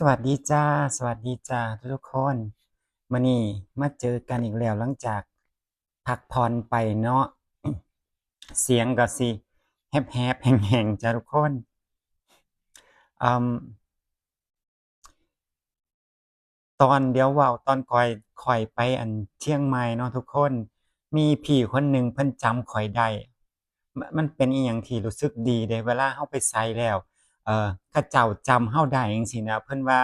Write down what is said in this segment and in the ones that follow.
สวัสดีจ้าสวัสดีจ้าทุกคนมื้อนี้มาเจอกันอีกแล้วหลังจากพักผ่อนไปเนาะเสียงก็สิแหบๆแห้งๆจ้าทุกคนอืมตอนเดี๋ยวเว้าตอนข้อยไปเชียงใหม่เนาะทุกคนมีพี่คนหนึ่งเพิ่นจำข้อยได้มันเป็นอิหยังที่รู้สึกดีเดะเวลาเราไปไสแล้วเขาเจ้าจำเราได้จั่งซี้นะเพิ่นว่า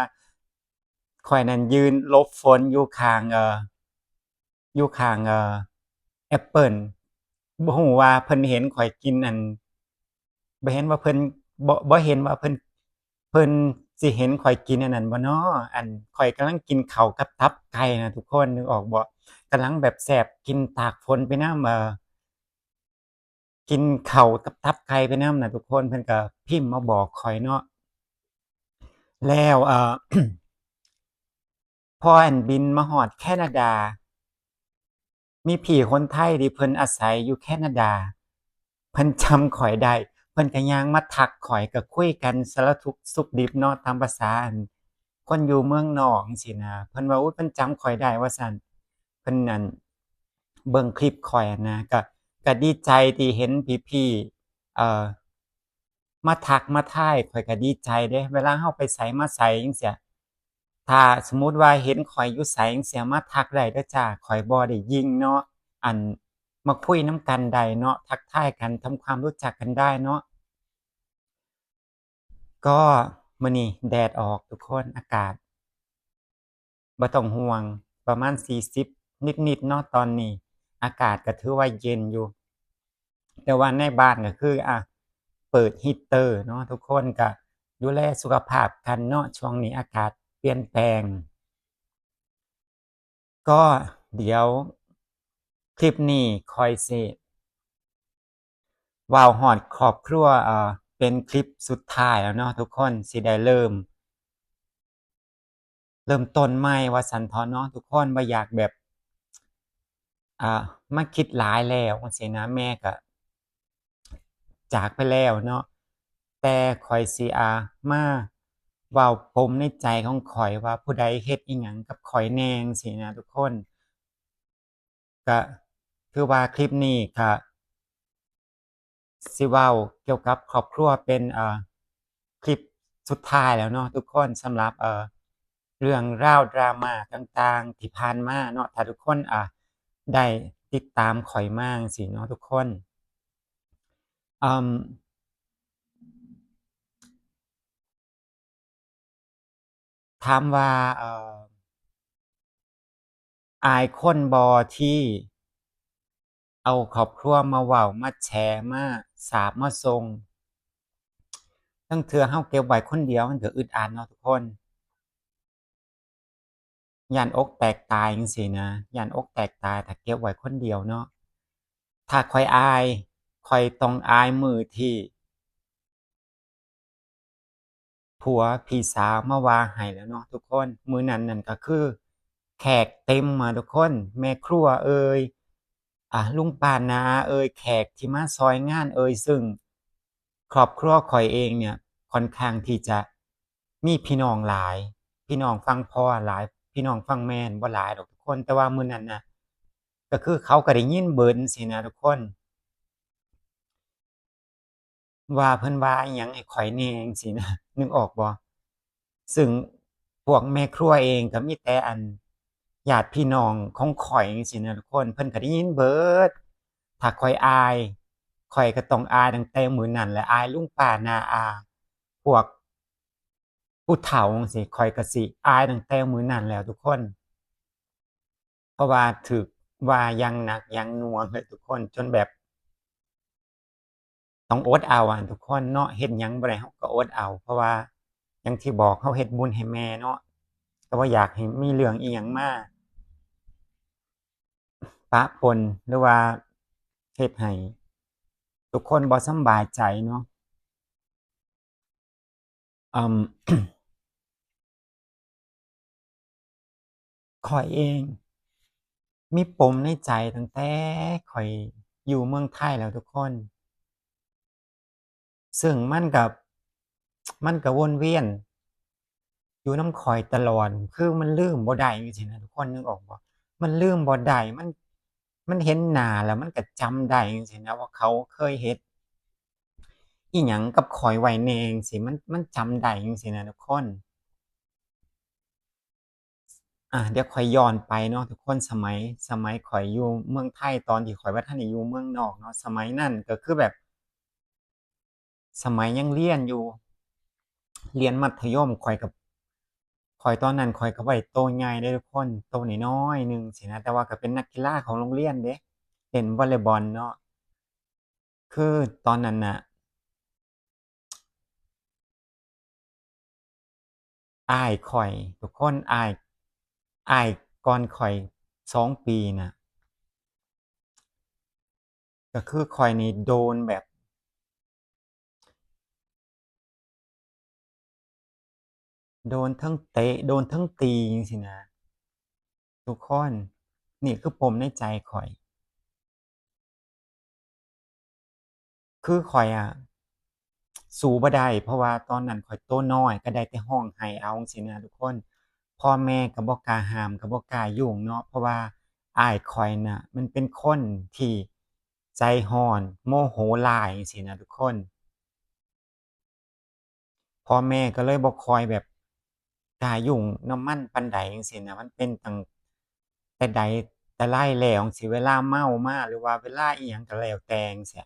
ข้อยนั้นยืนหลบฝนอยู่ข้างแอปเปิลบ่ฮู้ว่าเพิ่นเห็นข้อยกินบ่เห็นว่าเพิ่นบ่เห็นว่าเพิ่นสิเห็นข้อยกินอันนั้นบ่น้อข้อยกำลังกินข้าวกับตับไก่น่ะทุกคนนึกออกบ่กำลังแบบแซ่บกินตากฝนไปนำกินข้าวกับตับไก่ไปนำน่ะทุกคนเพิ่นก็พิมพ์มาบอกข้อยเนาะแล้วพอบินมาฮอดแคนาดา มีพี่คนไทยที่เพิ่นอาศัยอยู่แคนาดาเพิ่นจำข้อยได้เพิ่นก็ย่างมาทักข้อยก็คุยกันสารทุกข์สุกดิบเนาะตามภาษาคนอยู่เมืองนอกจั่งซี้นะเพิ่นว่าอุ๊ยเพิ่นจำข้อยได้ว่าซั่นเพิ่นเบิ่งคลิปข้อยอะนะก็ดีใจที่เห็นพี่ๆมาทักมาทายข้อยก็ดีใจเดะเวลาเราไปไสมาไสจั่งซี้ถ้าสมมุติว่าเห็นข้อยอยู่ไสจั่งซี้มาทักได้เด้อจ้าข้อยบ่ได้ยิงเนาะอั่นมาคุยนำกันได้เนาะทักทายกันทำความรู้จักกันได้เนาะก็มื้อนี้แดดออกทุกคนอากาศบ่ต้องห่วงประมาณ40นิดๆเนาะตอนนี้อากาศก็ถือว่าเย็นอยู่แต่ว่าในบ้านก็คือเปิด heater เนาะทุกคนก็ดูแลสุขภาพกันเนาะช่วงนี้อากาศเปลี่ยนแปลงก็เดี๋ยวคลิปนี้ข้อยสิเว้าฮอดครอบครัวเป็นคลิปสุดท้ายแล้วเนาะทุกคนสิได้เริ่มต้นใหม่ว่าซั้นเถาะเนาะทุกคนบ่อยากแบบมาคิดหลายแล้วจั่งซี้นะแม่ก็จากไปแล้วเนาะแต่ข้อยสิมาเว้าปมในใจของข้อยว่าผู้ใดเฮ็ดอิหยังกับข้อยแหน่จั่งซี้นะทุกคนก็คือว่าคลิปนี้ก็สิเว้าเกี่ยวกับครอบครัวเป็นคลิปสุดท้ายแล้วเนาะทุกคนสำหรับเรื่องราวดราม่าต่างๆที่ผ่านมาเนาะถ้าทุกคนได้ติดตามข้อยมาจั่งซี้เนาะทุกคนอืมถามว่าอายคนบ่ที่เอาครอบครัวมาเว้ามาแฉมาสาปมาส่งลางเทื่อเราเก็บไว้คนเดียวมันก็อึดอัดเนาะทุกคนย้านอกแตกตายจั่งซี้นะย้านอกแตกตายถ้าเก็บไว้คนเดียวเนาะถ้าข้อยอายข้อยต้องอายมื้อที่ผัวพี่สาวมาว่าให้แหล้วเนาะทุกคนมื้อนั้นนั่นก็คือแขกเต็มอะทุกคนแม่ครัวเอยลุงป้าน้าเอยแขกที่มาซอยงานเอยซึ่งครอบครัวข้อยเองเนี่ยค่อนข้างที่จะมีพี่น้องหลายพี่น้องฝั่งพ่อหลายพี่น้องฝั่งแม่บ่หลายดอกทุกคนแต่ว่ามื้อนั้นน่ะก็คือเขาก็ได้ยินเบิดจั่งซี้นะทุกคนว่าเพิ่นว่าอิหยังให้ข้อยแหน่จั่งซี้นะนึกออกบ่ซึ่งพวกแม่ครัวเองก็มีแต่ญาติพี่น้องของข้อยจังซี้นะทุกคนเพิ่นก็ได้ยินเบิดถ้าข้อยอายข้อยก็ต้องอายตั้งแต่มื้อนั้นแหละอายลุงป้าน้าอาพวกผู้เฒ่าจั่งซี้ข้อยก็สิอายตั้งแต่มื้อนั้นแล้วทุกคนเพราะว่าถูกว่าอย่างหนักอย่างหน่วงเลยทุกคนจนแบบต้องอดเอาอะทุกคนเนาะเฮ็ดหยังบ่ได้เราก็อดเอาเพราะว่าอย่างที่บอกเราเฮ็ดบุญให้แม่เนาะก็บ่อยากให้มีเรื่องอิหยังมาปะปนหรือว่าเฮ็ดให้ทุกคนบ่สำบายใจเนาะอืมข้อยเองมีปมในใจตั้งแต่ข้อยอยู่เมืองไทยแล้วทุกคนซึ่งมันก็วนเวียน อยู่นำข้อยตลอดคือมันลืมบ่ได้จังซี้นะทุกคนนึกออกบ่มันลืมบ่ได้มันเห็นหน้าแล้วมันก็จำได้จังซี้นะว่าเขาเคยเฮ็ดอิหยังกับข้อยไว้แหน่จังซี้มันจำได้จังซี้นะทุกคนเดี๋ยวข้อยย้อนไปเนาะทุกคนสมัยข้อยอยู่เมืองไทยตอนที่ข้อยบ่ทันได้อยู่เมืองนอกเนาะสมัยนั้นก็คือแบบสมัยยังเรียนอยู่เรียนมัธยมข้อยตอนนั้นข้อยก็บ่ได้โตใหญ่เด้อทุกคนโตน้อยๆหนึ่งซี้นะแต่ว่าก็เป็นนักกีฬาของโรงเรียนเดะเล่นวอลเลย์บอลเนาะคือตอนนั้นน่ะอ้ายข้อยทุกคนอ้ายก่อนข้อย2 ปีน่ะก็คือข้อยนี่โดนแบบโดนเทิงเตะโดนเทิงตีจังซี้นะทุกคนนี่คือปมในใจข้อย คือข้อยอะสู้บ่ได้เพราะว่าตอนนั้นข้อยโตน้อยก็ได้แต่ร้องไห้เอาจั่งซี้นะทุกคนพ่อแม่ก็บ่กล้าห้ามก็บ่กล้ายุ่งเนาะเพราะว่าอ้ายข้อยน่ะมันเป็นคนที่ใจร้อนโมโหร้ายจังซี้นะทุกคนพ่อแม่ก็เลยบ่ค่อยแบบกล้ายุ่งนำมันปานใดจังซี้นะมันเป็นตั้งแต่ใดแต่ไรแล้วจั่งซี้เวลาเมามาหรือว่าเวลาอิหยังก็แล้วแต่จั่งซี้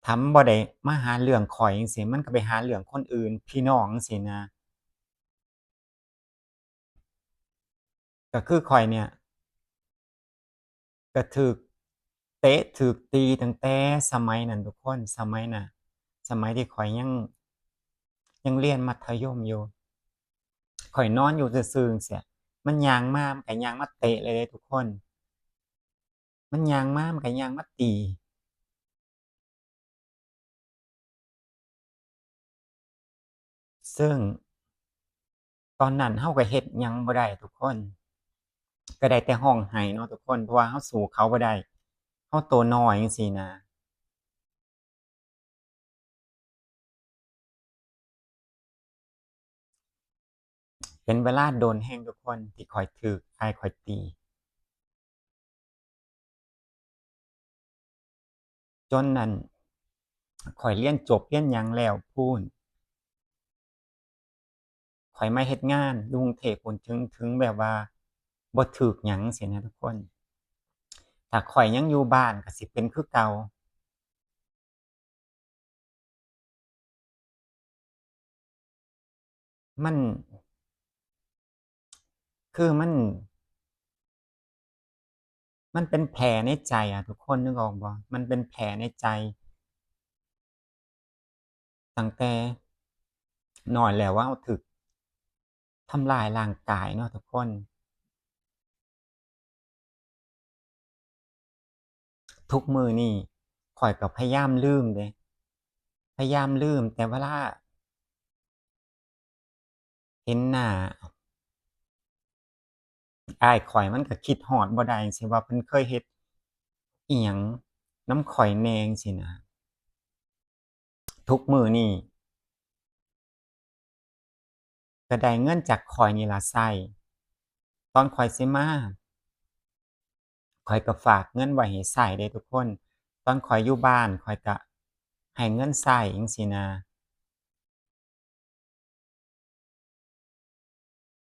ถ้ามันบ่ได้มาหาเรื่องข้อยจั่งซี้มันก็ไปหาเรื่องคนอื่นพี่น้องจั่งซี้นะก็คือข้อยเนี่ยก็ถูกเตะถูกตีตั้งแต่สมัยนั้นทุกคนสมัยน่ะสมัยที่ข้อยยังเรียนมัธยมอยู่ข้อยนอนอยู่ซื่อๆจั่งซี้มันย่างมามันก็ย่างมาเตะเลยเดะทุกคนมันย่างมามันก็ย่างมาตีซึ่งตอนนั้นเราก็เฮ็ดหยังบ่ได้ทุกคนก็ได้แต่ร้องไห้เนาะทุกคนเพราะว่าเราสู้เขาบ่ได้เราตัวน้อยจังซี้นะ เป็นเวลาโดนแรงทุกคนที่ข้อยถูกอ้ายข้อยตีจนนั้นข้อยเรียนจบเรียนหยังแล้วพู้นข้อยมาเฮ็ดงานอยู่กรุงเทพพู้นถึงแบบว่าบ่ถูกหยังซี้นะทุกคนถ้าข้อยยังอยู่บ้านก็สิเป็นคือเก่ามันคือมันเป็นแผลในใจอะทุกคนนึกออกบ่มันเป็นแผลในใจตั้งแต่น้อยแล้วว่าเราถูกทำร้ายร่างกายเนาะทุกคนทุกมื้อนี้ข้อยก็พยายามลืมเดะพยายามลืมแต่เวลาเห็นหน้า อ้ายข้อยมันก็คิดฮอดบ่ได้จั่งซี้ว่าเพิ่นเคยเฮ็ดอิหยังนำข้อยแหน่จั่งซี้นะทุกมื้อนี้ก็ได้เงินจากข้อยนี่ล่ะใช้ตอนข้อยสิมาข้อยก็ฝากเงินไว้ให้ใช้เดะทุกคนตอนข้อยอยู่บ้านข้อยก็ให้เงินใช้จั่งซี้นะ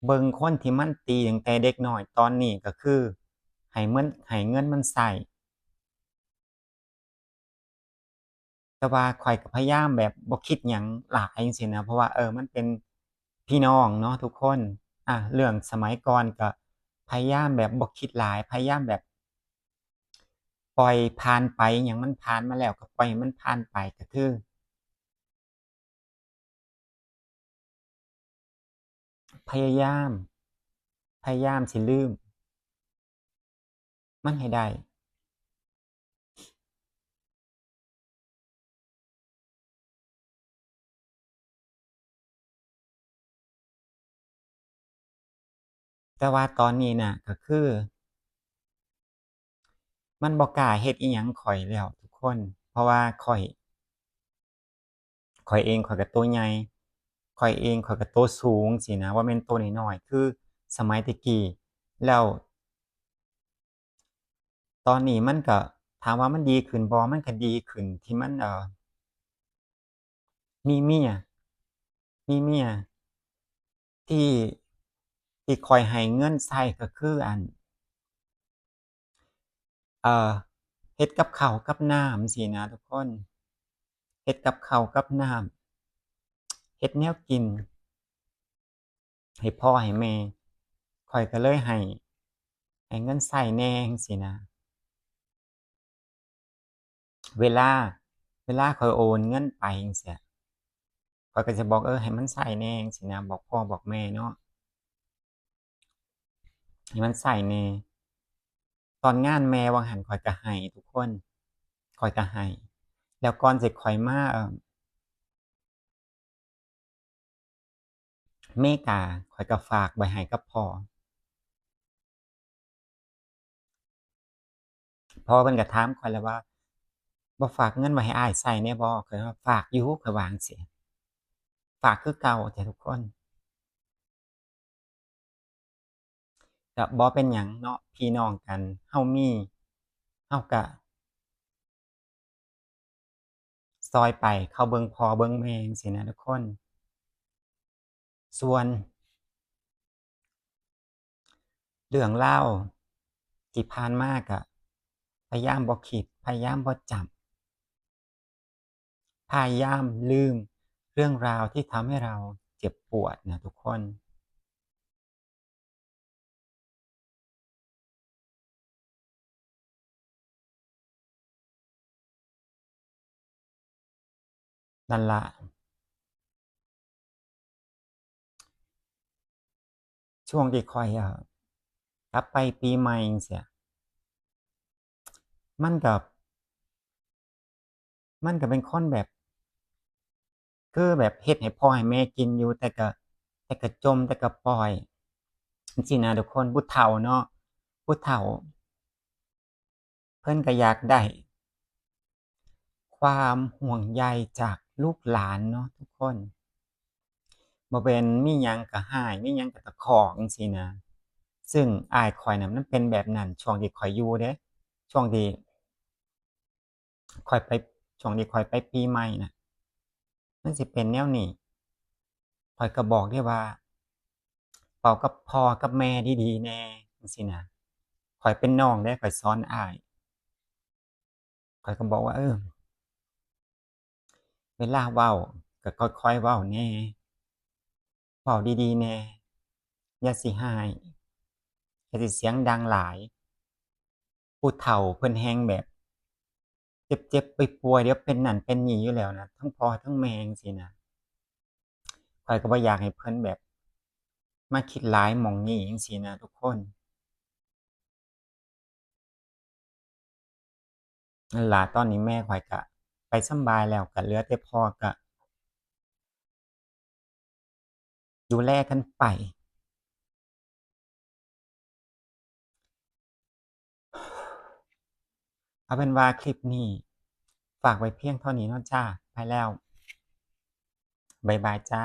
เบิ่งคนที่มันตีตั้งแต่เด็กน้อยตอนนี้ก็คือให้เงินมันใช้ แต่ว่าข้อยก็พยายามแบบบ่คิดหยังหลายจังซี้นะเพราะว่ามันเป็นพี่น้องเนาะทุกคนเรื่องสมัยก่อนก็พยายามแบบบ่คิดหลายพยายามแบบปล่อยผ่านไปอิหยังมันผ่านมาแล้วก็ปล่อยให้มันผ่านไปก็คือพยายามพยายามสิลืมมันให้ได้แต่ว่าตอนนี้น่ะก็คือมันบ่กล้าเฮ็ดอิหยังข้อยแล้วทุกคนเพราะว่าข้อยเองข้อยก็ตัวใหญ่ ข้อยเองข้อยก็ตัวสูงจั่งซี้นะบ่แม่นตัวน้อยๆคือสมัยแต่กี้แล้วตอนนี้มันก็ถามว่ามันดีขึ้นบ่มันก็ดีขึ้นที่มันมีเมียมีเมียที่ที่คอยให้เงินใช้ก็คือเอ่อเฮ็ดกับข้าวกับน้ำจั่งซี้นะทุกคนเฮ็ดกับข้าวกับน้ำเฮ็ดแนวกินให้พ่อให้แม่ข้อยก็เลยให้เงินใช้แหน่จั่งซี้นะเวลาข้อยโอนเงินไปจั่งซี้ข้อยก็จะบอกให้มันใช้แหน่จั่งซี้นะบอกพ่อบอกแม่เนาะให้มันใช้แหน่ตอนงานแม่ว่าหั้นข้อยก็ให้ทุกคนข้อยก็ให้แล้วก่อนสิข้อยมาอเมริกาข้อยก็ฝากไว้ให้กับพ่อพ่อเพิ่นก็ถามข้อยแล้วว่าบ่ฝากเงินไว้ให้อ้ายใช้แหน่บ่ข้อยว่าฝากอยู่ข้อยว่าจั่งซี้ฝากคือเก่าจ้ะทุกคนก็บ่เป็นหยังเนาะพี่น้องกันเราก็ก็ไปเข้าเบิ่งพ่อเบิ่งแม่จั่งซี้นะทุกคนส่วนเรื่องราวที่ผ่านมาก็พยายามบ่คิดพยายามบ่จำพยายามลืมเรื่องราวที่ทำให้เราเจ็บปวดนะทุกคนนั่นล่ะช่วงที่ข้อยกลับไปปีใหม่จั่งซี้มันก็เป็นคนแบบคือแบบเฮ็ดให้พ่อให้แม่กินอยู่แต่ก็จมแต่ก็ปล่อยจังซี้นะทุกคนผู้เฒ่าเนาะผู้เฒ่าเพิ่นก็อยากได้ความห่วงใยจากลูกหลานเนาะทุกคนบ่แม่นมีหยังก็ร้ายมีหยังก็ตะคอกจังซี้นะซึ่งอ้ายข้อยน่ะมันเป็นแบบนั้นช่วงที่ข้อยอยู่เดะช่วงที่ข้อยไปช่วงที่ข้อยไปปีใหม่น่ะมันสิเป็นแนวนี้ข้อยก็บอกได้ว่าเว้ากับพ่อกับแม่ดีๆแหน่จังซี้นะข้อยเป็นน้องเดะข้อยสอนอ้ายข้อยก็บอกว่าเวลาเว้าก็ค่อยๆเว้าแหน่เว้าดีๆแหน่อย่าสิร้ายอย่าสิเสียงดังหลายผู้เฒ่าเพิ่นแฮ่งแบบเจ็บๆป่วยๆเดี๋ยวเป็นนั่นเป็นนี่อยู่แล้วนะทั้งพ่อทั้งแม่จังซี้นะข้อยก็บ่อยากให้เพิ่นแบบมาคิดหลายหม้องนี้จังซี้นะทุกคนนั่นล่ะตอนนี้แม่ข้อยก็ไปสำบายแล้วก็เหลือแต่พ่อก็ดูแลกันไปเอาเป็นว่าคลิปนี้ฝากไว้เพียงเท่านี้เนาะจ้ะไปแล้วบ๊ายบายจ้ะ